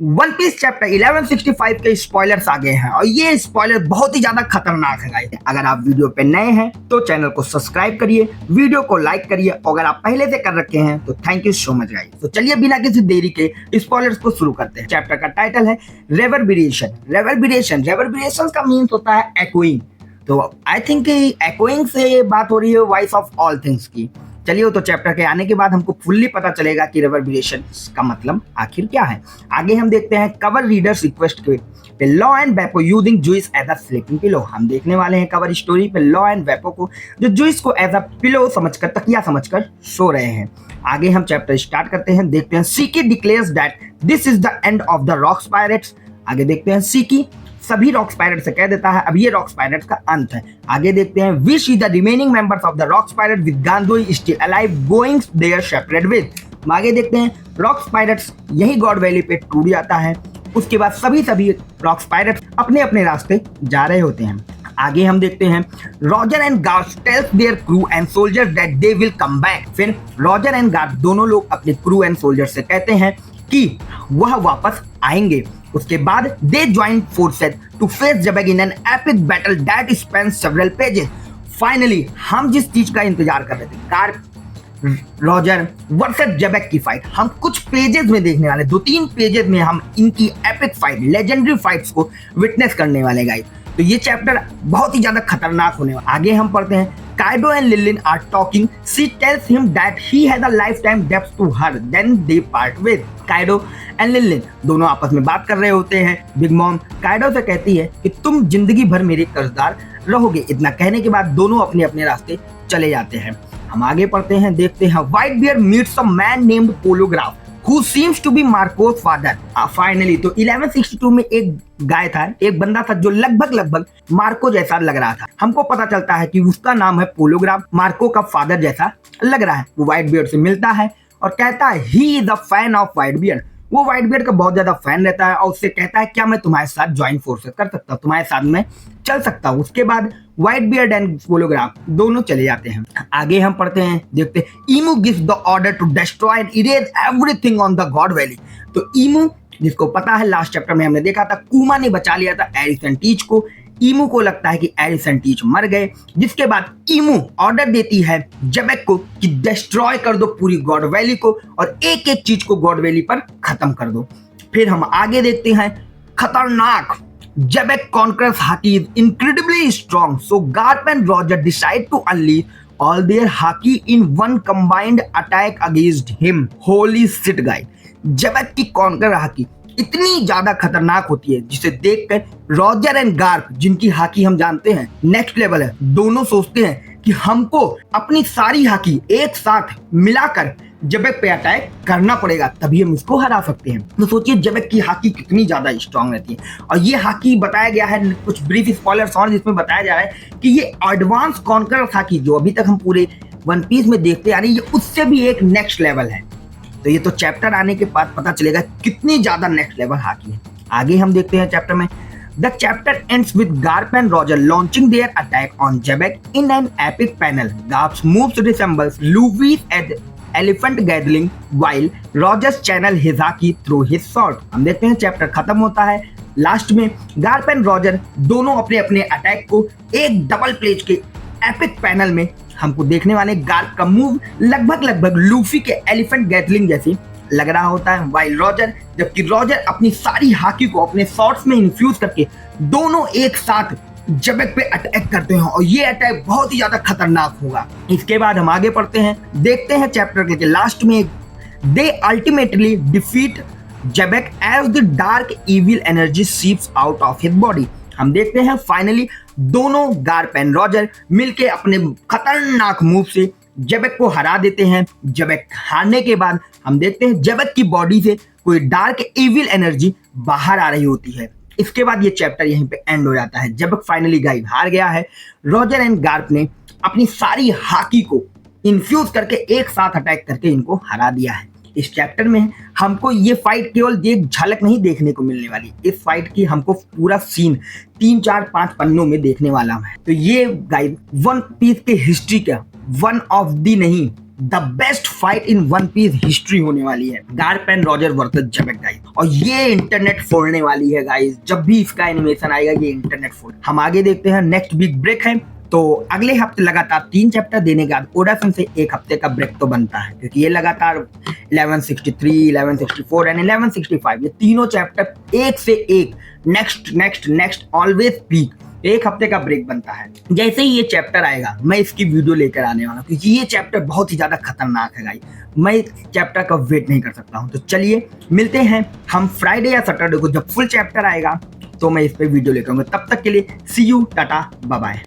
One piece chapter 1165 के spoilers आ गए हैं और ये स्पॉयलर बहुत ही ज्यादा खतरनाक है गाइस। अगर आप वीडियो पे नए हैं तो चैनल को सब्सक्राइब करिए, वीडियो को लाइक करिए और अगर आप पहले से कर रखे हैं तो thank you so much guys. तो चलिए बिना किसी देरी के स्पॉयलर्स को शुरू करते हैं। चैप्टर का टाइटल है रेवरबरेशन। रेवरबरेशन का मीन्स होता है एकोइंग। तो आई थिंक एकोइंग से बात हो रही है वॉइस ऑफ ऑल थिंग्स की। चलिए तो चैप्टर के आने के बाद हमको फुल्ली पता चलेगा कि रेवरबरेशन का मतलब आखिर क्या है। आगे हम देखते हैं कवर रीडर्स रिक्वेस्ट पे Law and Bepo using Zeus as a sleeping pillow. हम देखने वाले हैं कवर स्टोरी पे लॉ एंड वेपो को जो जुइस को एज अ पिलो समझकर, तकिया समझकर सो रहे हैं। आगे हम चैप्टर स्टार्ट करते हैं। देखते हैं Shiki declares that this is the end of the Rocks Pirates. आगे देखते हैं सीकी सभी रॉक्स पायरेट से कह देता है अब ये रॉक्स पायरेट का अंत है। आगे देखते हैं with is the remaining members of the Rocks Pirate with Gandhoi still alive going their separate ways. आगे देखते हैं रॉक्स पायरेट्स यही गॉड वैली पे टूट जाता है। उसके बाद सभी रॉक्स पायरेट्स अपने अपने रास्ते जा रहे होते हैं। आगे हम देखते हैं Roger and Garp tells their crew and soldiers that they will come back. फिर रॉजर एंड गार्ड दोनों लोग अपने क्रू एंड सोल्जर से कहते हैं कि वह वापस आएंगे। उसके बाद they join forces to face Xebec in an epic battle that spans several pages. Finally हम जिस चीज का इंतजार कर रहे थे, गार्ड रॉजर वर्सेस जबेग की फाइट, हम कुछ पेजेस में देखने वाले, 2-3 पेजेस में हम इनकी एपिक फाइट, लेजेंडरी फाइट्स को विटनेस करने वाले गाइस। तो ये चैप्टर बहुत ही ज्यादा खतरनाक होने वाला। आगे हम पढ़ते हैं Kaido and Linlin are talking. She tells him that he has a lifetime डेब्ट to her, then they part with. Kaido and Linlin दोनों आपस में बात कर रहे होते हैं। बिग मॉम काइडो से कहती है कि तुम जिंदगी भर मेरे कर्जदार रहोगे। इतना कहने के बाद दोनों अपने अपने रास्ते चले जाते हैं। हम आगे पढ़ते हैं। देखते हैं Whitebeard meets a man named Polograph who seems to be Marco's father। Finally तो 1162 में एक गाय था, एक बंदा था जो लगभग मार्को जैसा लग रहा था। हमको पता चलता है कि उसका नाम है पोलोग्राफ, मार्को का फादर जैसा लग रहा है। वो व्हाइट बियर्ड से मिलता है और कहता है he is a fan of white beard. वो व्हाइट बियर्ड का बहुत ज्यादा फैन रहता है और उससे कहता है क्या मैं तुम्हारे साथ ज्वाइन फोर्सेस कर सकता हूँ, तुम्हारे साथ में चल सकता हूँ। उसके बाद व्हाइट बियर्ड एंड पोलोग्राफ दोनों चले जाते हैं। आगे हम पढ़ते हैं। देखते हैं Imu gives the order to destroy and erase everything on the God Valley. तो ईमू, जिसको पता है लास्ट चैप्टर में हमने देखा था कुमा ने बचा लिया था एरिसन टीच को। ईमू को लगता है कि एरिसन टीच मर गए, जिसके बाद ईमू ऑर्डर देती है जबेग को कि डिस्ट्रॉय कर दो पूरी गॉड वैली को और एक एक चीज को गॉड वैली पर खत्म कर दो। फिर हम आगे देखते हैं खतरनाक Xebec conquers haki is incredibly strong, so Garp and Roger decide to unleash all their haki in one combined attack against him। Holy shit guys, Xebec की कॉन्कर हाकी इतनी ज्यादा खतरनाक होती है जिसे देखकर रॉजर एंड गार्प, जिनकी hockey हम जानते हैं नेक्स्ट लेवल है, दोनों सोचते हैं कि हमको अपनी सारी हाकी एक साथ मिलाकर जबेग पे अटैक करना पड़ेगा, तभी हम इसको हरा सकते हैं। तो सोचिए जबेग की हाकी कितनी ज्यादा स्ट्रांग रहती है। और ये हाकी बताया गया है कुछ ब्रीफ स्पॉयलर्स और, जिसमें बताया जा रहा है कि ये एडवांस कॉन्कर हाकी जो अभी तक हम पूरे वन पीस में देखते आ रहे हैं, ये उससे भी एक नेक्स्ट लेवल है। तो ये तो चैप्टर आने के बाद पता चलेगा कितनी ज्यादा नेक्स्ट लेवल हाकी है। आगे हम देखते हैं चैप्टर में। The chapter ends with Garp and Roger launching their attack on Jabek in an epic panel. Garp's moves resembles Luffy's elephant gathering while Rogers channel his haki through his sword। हम देखते हैं chapter खत्म होता है। Last में Garp and Roger दोनों अपने अपने अटैक को एक डबल प्लेज के एपिक पैनल में हमको देखने वाले। गार्प का मूव लगभग लूफी के एलिफेंट गैदरिंग जैसी लग रहा होता है, वाइल रॉजर, जबकि रॉजर अपनी सारी हाकी को अपने शॉट्स में इन्फ्यूज करके दोनों एक साथ जबेग पे अटैक करते हैं और ये अटैक बहुत ही ज्यादा खतरनाक होगा। इसके बाद हम आगे पढ़ते हैं। देखते हैं चैप्टर के लास्ट में they ultimately defeat Xebec as the dark evil energy seeps out of his body. हम देखते हैं फाइनली दोनों गार्प एंड रॉजर मिलके अपने खतरनाक मूव से जबेग को हरा देते हैं। जबेग हारने के बाद हम देखते हैं जबेग की बॉडी से कोई डार्क इविल एनर्जी बाहर आ रही होती है। इसके बाद ये चैप्टर यहीं पे एंड हो जाता है। जबेग फाइनली गाइस हार गया है। रॉजर एंड गार्प ने अपनी सारी हाकी को इन्फ्यूज करके एक साथ अटैक करके इनको हरा दिया है। इस चैप्टर में हमको ये फाइट केवल एक झलक नहीं देखने को मिलने वाली, इस फाइट की हमको पूरा सीन 3-4-5 पन्नों में देखने वाला है। तो ये गाइस वन पीस के हिस्ट्री का वन ऑफ दी नहीं the best fight in one piece history होने वाली है, गारपेन रॉजर वर्सेस जबेट गाइस, और ये इंटरनेट फोड़ने वाली है गाइस। जब भी इसका एनिमेशन आएगा ये इंटरनेट फोड़। हम आगे देखते हैं, नेक्स्ट वीक ब्रेक है, तो अगले हफ्ते लगातार 3 चैप्टर देने के बाद ओडा सन से एक हफ्ते का ब्रेक तो बनता है, क्योंकि ये लगातार 1163, 1164 एंड 1165 ये तीनों चैप्टर एक से एक next next next always peak, एक हफ्ते का ब्रेक बनता है। जैसे ही ये चैप्टर आएगा मैं इसकी वीडियो लेकर आने वाला हूँ, क्योंकि ये चैप्टर बहुत ही ज्यादा खतरनाक है गाइस। मैं इस चैप्टर का वेट नहीं कर सकता हूँ। तो चलिए मिलते हैं हम फ्राइडे या सैटरडे को, जब फुल चैप्टर आएगा तो मैं इस पे वीडियो लेकर आऊंगा। तब तक के लिए सी यू, टाटा, बाय बाय।